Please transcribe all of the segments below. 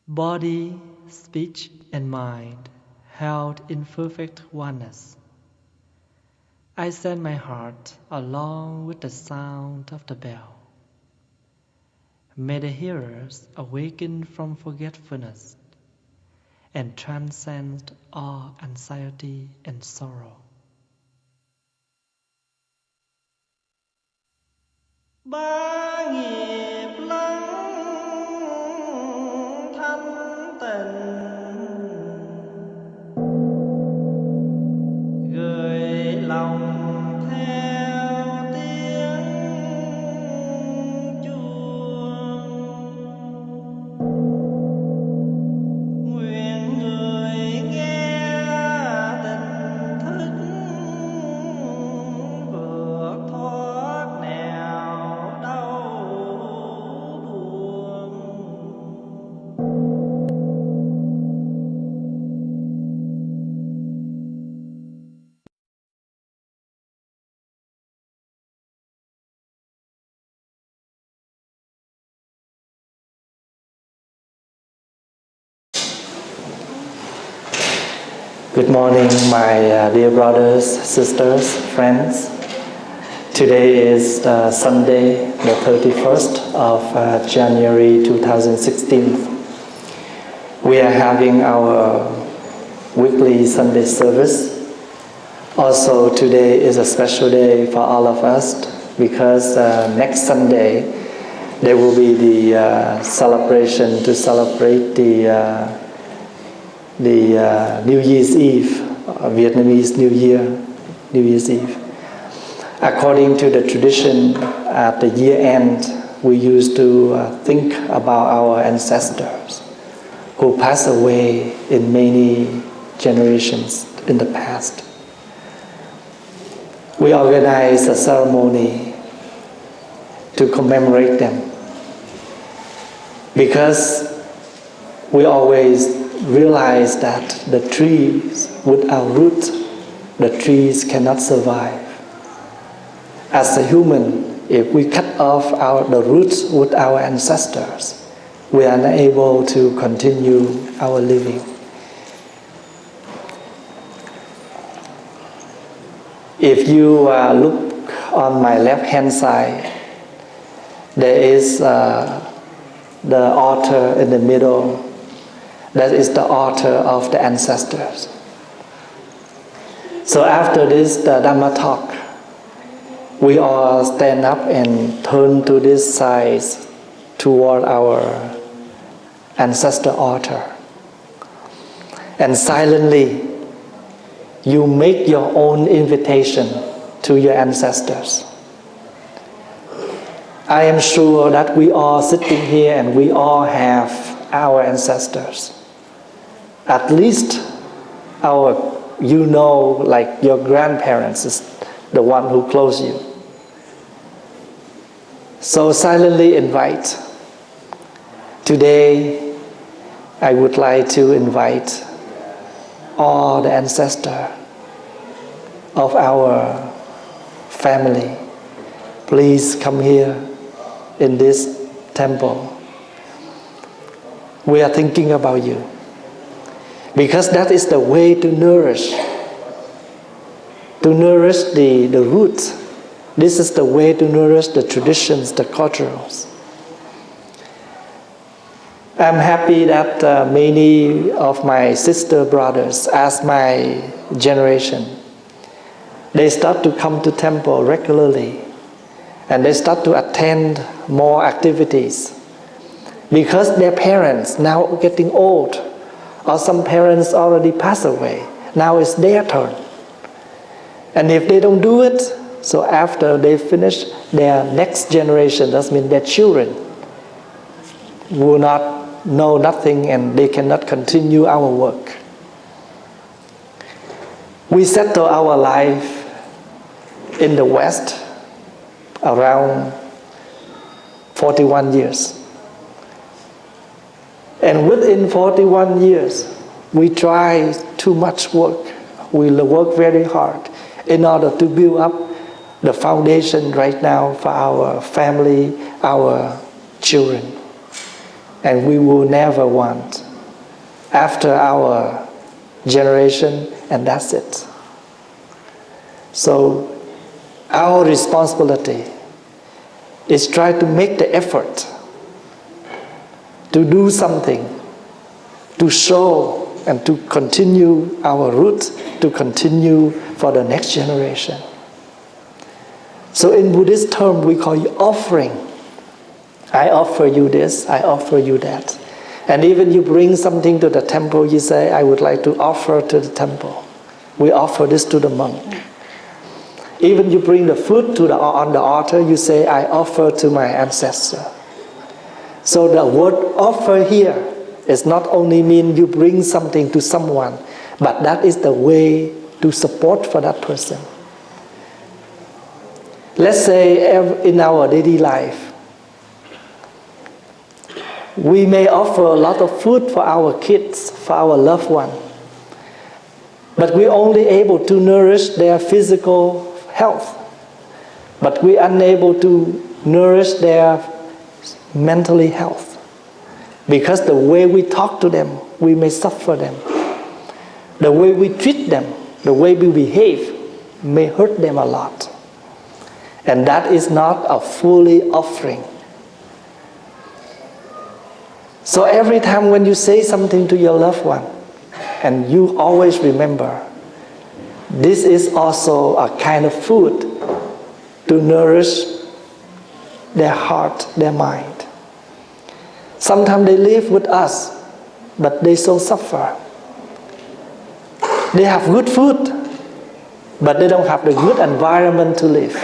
body, speech, and mind held in perfect oneness. I send my heart along with the sound of the bell. May the hearers awaken from forgetfulness and transcend all anxiety and sorrow. Ba nghiệp lắng thanh tịnh, gửi lòng theo tiếng chuông. Nguyện người nghe tỉnh thức, vượt thoát nẻo đau buồn. Good morning, my dear brothers, sisters, friends. Today is Sunday, the 31st of January 2016. We are having our weekly Sunday service. Also, today is a special day for all of us because next Sunday there will be the celebration to celebrate the New Year's Eve, Vietnamese New Year's Eve. According to the tradition, at the year end, we used to think about our ancestors who passed away in many generations in the past. We organize a ceremony to commemorate them because we always realize that the trees without roots, the trees cannot survive. As a human, if we cut off the roots with our ancestors, we are unable to continue our living. If you look on my left hand side, there is the altar in the middle. That is the altar of the ancestors. So after this the Dhamma talk, we all stand up and turn to this side toward our ancestor altar. And silently, you make your own invitation to your ancestors. I am sure that we are sitting here and we all have our ancestors. At least like your grandparents is the one who close you. So silently invite. Today, I would like to invite all the ancestors of our family. Please come here in this temple. We are thinking about you. Because that is the way to nourish the roots. This is the way to nourish the traditions, the cultures. I'm happy that many of my sister brothers, as my generation, they start to come to temple regularly and they start to attend more activities because their parents now getting old, or some parents already passed away. Now it's their turn. And if they don't do it, so after they finish, their next generation, that means their children, will not know nothing and they cannot continue our work. We settle our life in the West around 41 years. And within 41 years, we try too much work. We work very hard in order to build up the foundation right now for our family, our children. and we will never want after our generation, and that's it. So our responsibility is try to make the effort to do something, to show and to continue our roots, to continue for the next generation. So in Buddhist term, we call it offering. I offer you this, I offer you that. And even you bring something to the temple, you say, I would like to offer to the temple. We offer this to the monk. Even you bring the food on the altar, you say, I offer to my ancestor. So the word offer here is not only mean you bring something to someone, but that is the way to support for that person. Let's say in our daily life, we may offer a lot of food for our kids, for our loved one, but we're only able to nourish their physical health, but we're unable to nourish their mentally health. Because the way we talk to them, we may suffer them. The way we treat them, the way we behave, may hurt them a lot. And that is not a fully offering. So every time when you say something to your loved one, and you always remember, this is also a kind of food to nourish their heart, their mind. Sometimes they live with us, but they so suffer. They have good food, but they don't have the good environment to live.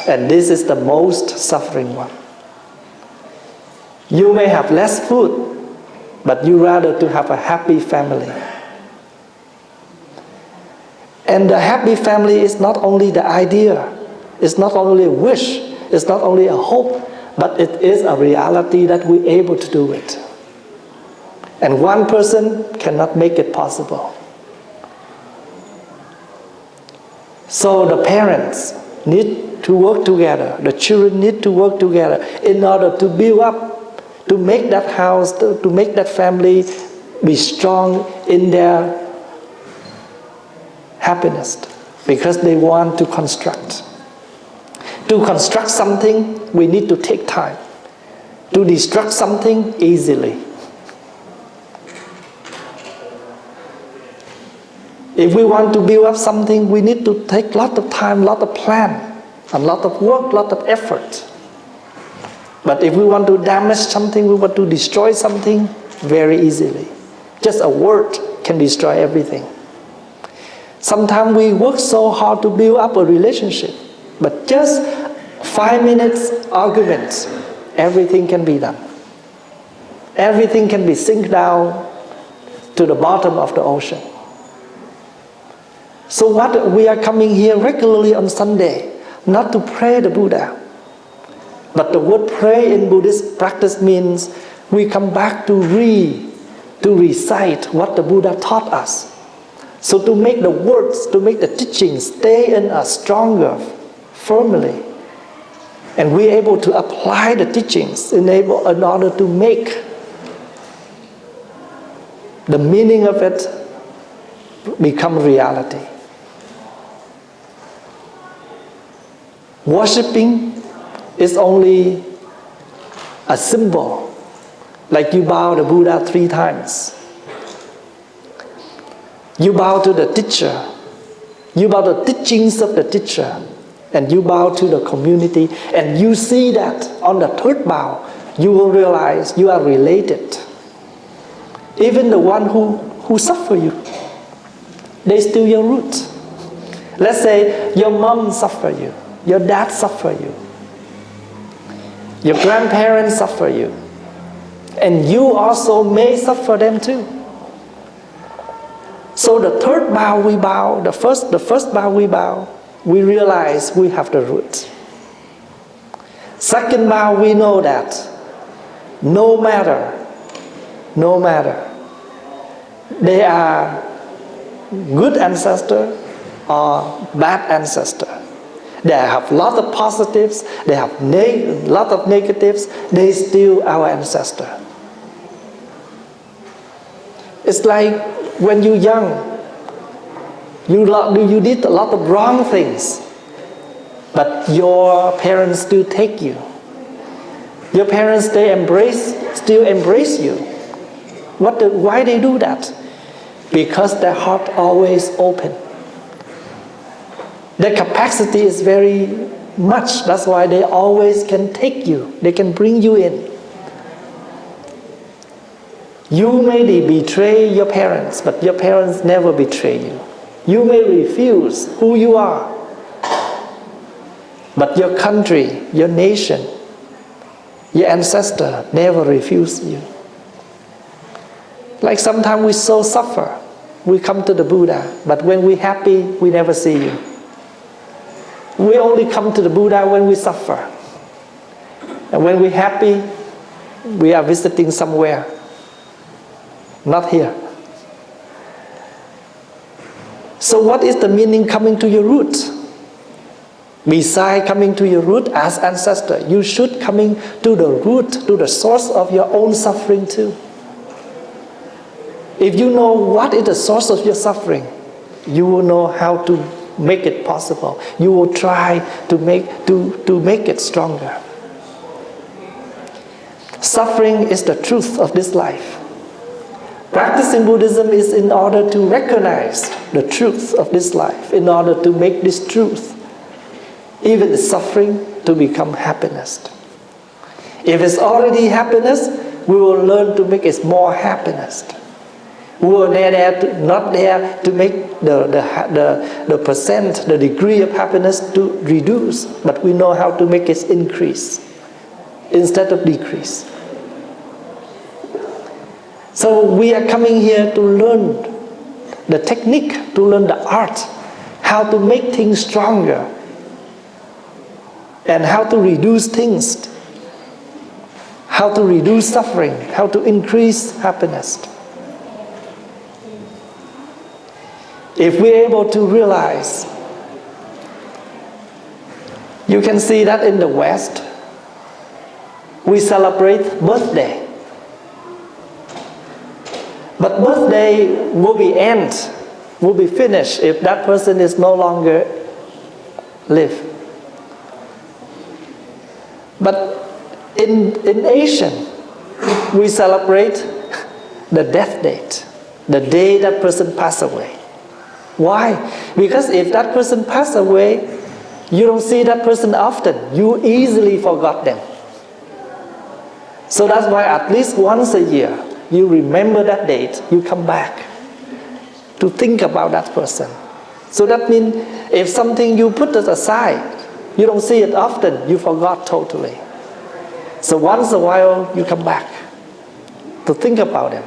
And this is the most suffering one. You may have less food, but you rather to have a happy family. And the happy family is not only the idea, it's not only a wish, it's not only a hope, but it is a reality that we're able to do it. And one person cannot make it possible. So the parents need to work together, the children need to work together in order to build up, to make that house, to make that family be strong in their happiness, because they want to construct. To construct something, we need to take time. To destruct something easily. If we want to build up something, we need to take a lot of time, a lot of plan, a lot of work, a lot of effort. But if we want to damage something, we want to destroy something, very easily. Just a word can destroy everything. Sometimes we work so hard to build up a relationship, but just 5 minutes arguments, everything can be done. Everything can be sink down to the bottom of the ocean. So what we are coming here regularly on Sunday, not to pray the Buddha, but the word pray in Buddhist practice means we come back to recite what the Buddha taught us. So to make the words, to make the teachings stay in us stronger, firmly. And we're able to apply the teachings in order to make the meaning of it become reality. Worshipping is only a symbol, like you bow the Buddha 3 times. You bow to the teacher. You bow the teachings of the teacher. And you bow to the community. And you see that on the 3rd bow, you will realize you are related. Even the one who suffer you, they still your roots. Let's say your mom suffer you. Your dad suffer you. Your grandparents suffer you. And you also may suffer them too. So the 3rd bow we bow, the first bow we bow, we realize we have the root. 2nd bow we know that no matter they are good ancestor or bad ancestor, they have a lot of positives, they have a lot of negatives, they still our ancestor. It's like when you're young, you did a lot of wrong things, but your parents still take you. Your parents, still embrace you. Why they do that? Because their heart always open. Their capacity is very much. That's why they always can take you. They can bring you in. You may betray your parents, but your parents never betray you. You may refuse who you are, but your country, your nation, your ancestor never refuse you. Like sometimes we so suffer. We come to the Buddha, but when we're happy, we never see you. We only come to the Buddha when we suffer. And when we're happy, we are visiting somewhere. Not here. So what is the meaning coming to your root? Besides coming to your root as ancestor, you should coming to the root, to the source of your own suffering too. If you know what is the source of your suffering, you will know how to make it possible. You will try to make it stronger. Suffering is the truth of this life. Practicing Buddhism is in order to recognize the truth of this life, in order to make this truth, even the suffering, to become happiness. If it's already happiness, we will learn to make it more happiness. We were not there to make the percent, the degree of happiness to reduce, but we know how to make it increase instead of decrease. So we are coming here to learn the technique, to learn the art, how to make things stronger, and how to reduce things, how to reduce suffering, how to increase happiness. If we're able to realize, you can see that in the West, we celebrate birthday. But birthday will be end, will be finished if that person is no longer live. But in Asian, we celebrate the death date, the day that person passed away. Why? Because if that person passed away, you don't see that person often. You easily forgot them. So that's why at least once a year, you remember that date, you come back to think about that person. So that means if something you put it aside, you don't see it often, you forgot totally. So once a while, you come back to think about them.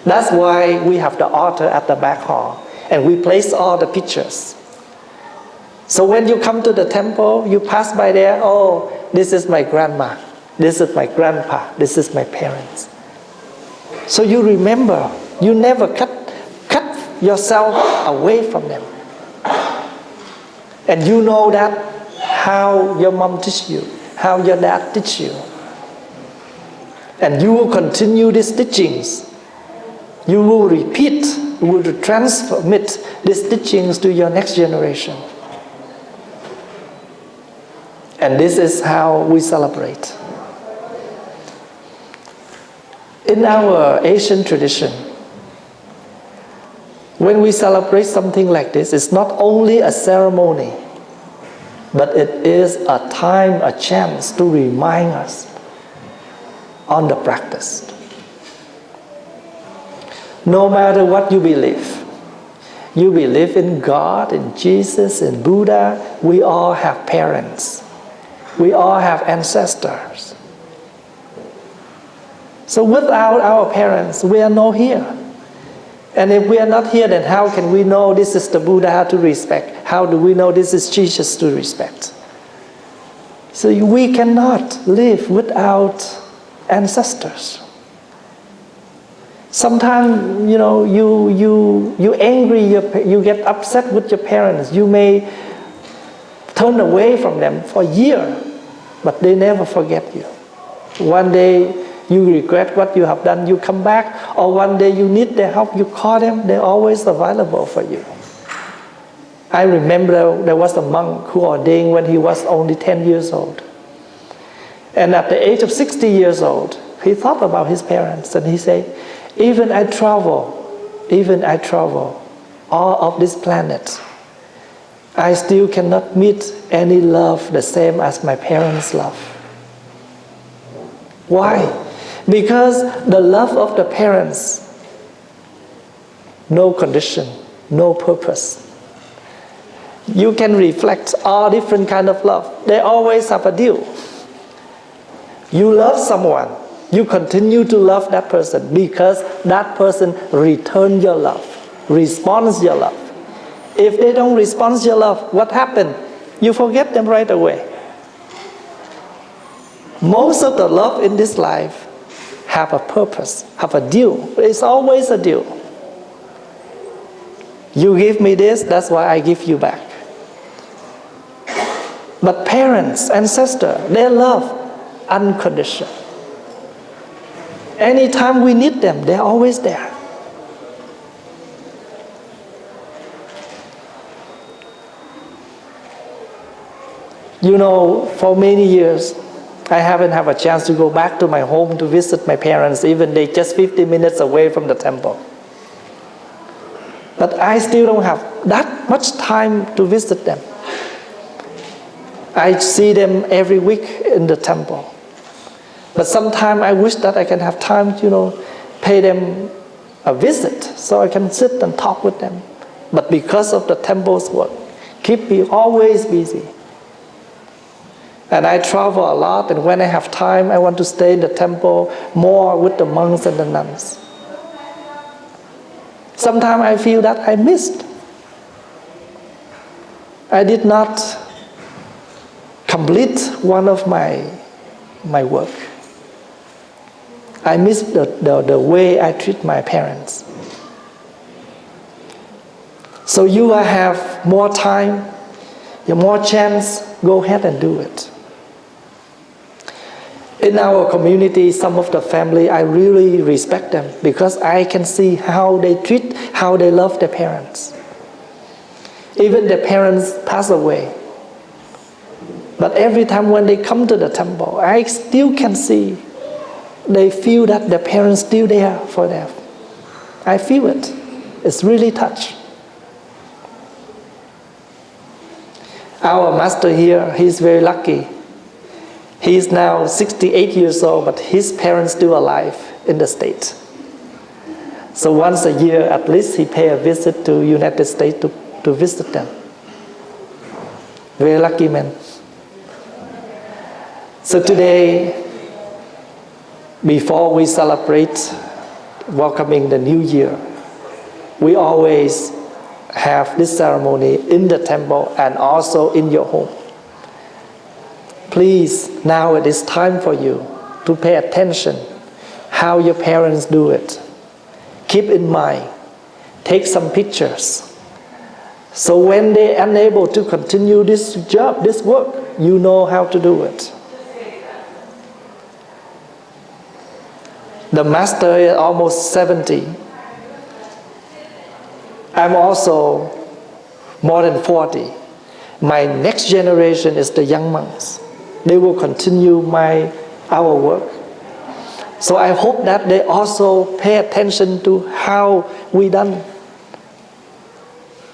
That's why we have the altar at the back hall. And we place all the pictures. So when you come to the temple, you pass by there, oh, this is my grandma, this is my grandpa, this is my parents. So you remember, you never cut yourself away from them. And you know that how your mom teach you, how your dad teach you. And you will continue these teachings. You will repeat, you will transmit these teachings to your next generation. And this is how we celebrate. In our Asian tradition, when we celebrate something like this, it's not only a ceremony, but it is a time, a chance to remind us on the practice. No matter what you believe in God, in Jesus, in Buddha, we all have parents. We all have ancestors. So without our parents, we are not here. And if we are not here, then how can we know this is the Buddha to respect? How do we know this is Jesus to respect? So we cannot live without ancestors. Sometimes, you angry, you get upset with your parents. You may turn away from them for years, but they never forget you. One day, you regret what you have done, you come back, or one day you need their help, you call them, they're always available for you. I remember there was a monk who ordained when he was only 10 years old. And at the age of 60 years old, he thought about his parents and he said, even I travel all of this planet, I still cannot meet any love the same as my parents' love. Why? Because the love of the parents, no condition, no purpose. You can reflect all different kind of love. They always have a deal. You love someone, you continue to love that person because that person returns your love, responds your love. If they don't respond your love, what happened? You forget them right away. Most of the love in this life have a purpose, have a deal. It's always a deal. You give me this, that's why I give you back. But parents, ancestors, they love unconditional. Anytime we need them, they're always there. You know, for many years, I haven't had a chance to go back to my home to visit my parents, even they just 50 minutes away from the temple. But I still don't have that much time to visit them. I see them every week in the temple. But sometimes I wish that I can have time to, pay them a visit so I can sit and talk with them. But because of the temple's work, keep me always busy. And I travel a lot, and when I have time, I want to stay in the temple more with the monks and the nuns. Sometimes I feel that I missed. I did not complete one of my work. I missed the way I treat my parents. So you have more time, you have more chance, go ahead and do it. In our community, some of the family, I really respect them because I can see how they treat, how they love their parents. Even their parents pass away. But every time when they come to the temple, I still can see they feel that their parents still there for them. I feel it. It's really touch. Our master here, he's very lucky. He is now 68 years old, but his parents still alive in the States. So once a year, at least, he pay a visit to United States to visit them. Very lucky man. So today, before we celebrate welcoming the new year, we always have this ceremony in the temple and also in your home. Please, now it is time for you to pay attention how your parents do it. Keep in mind, take some pictures. So when they are unable to continue this job, this work, you know how to do it. The master is almost 70. I'm also more than 40. My next generation is the young monks. They will continue our work. So I hope that they also pay attention to how we done.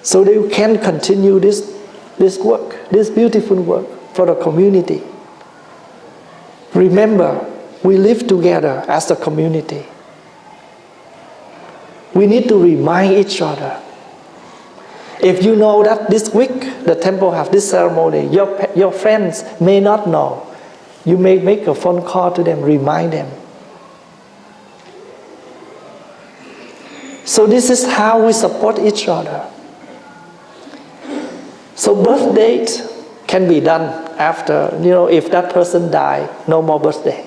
So they can continue this work, this beautiful work for the community. Remember, we live together as a community. We need to remind each other. If you know that this week the temple have this ceremony, your friends may not know. You may make a phone call to them, remind them. So this is how we support each other. So birth date can be done after, if that person died, no more birthday.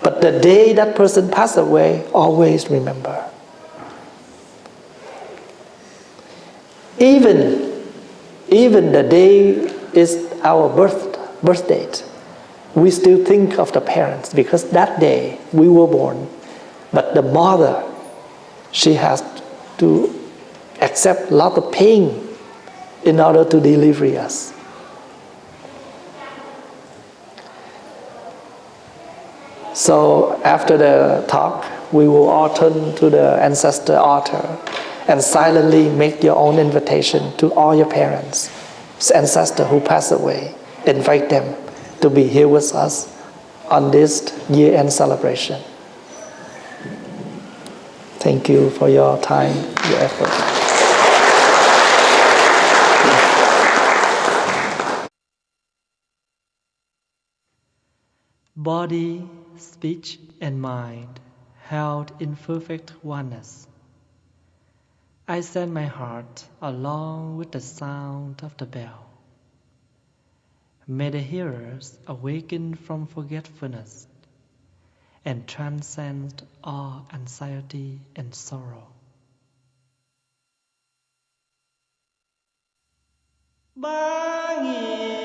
But the day that person passed away, always remember. Even the day is our birth date, we still think of the parents because that day we were born. But the mother, she has to accept a lot of pain in order to deliver us. So after the talk, we will all turn to the ancestor altar and silently make your own invitation to all your parents, ancestors who passed away. Invite them to be here with us on this year-end celebration. Thank you for your time, your effort. Body, speech, and mind held in perfect oneness. I send my heart along with the sound of the bell. May the hearers awaken from forgetfulness and transcend all anxiety and sorrow. Ba nghìn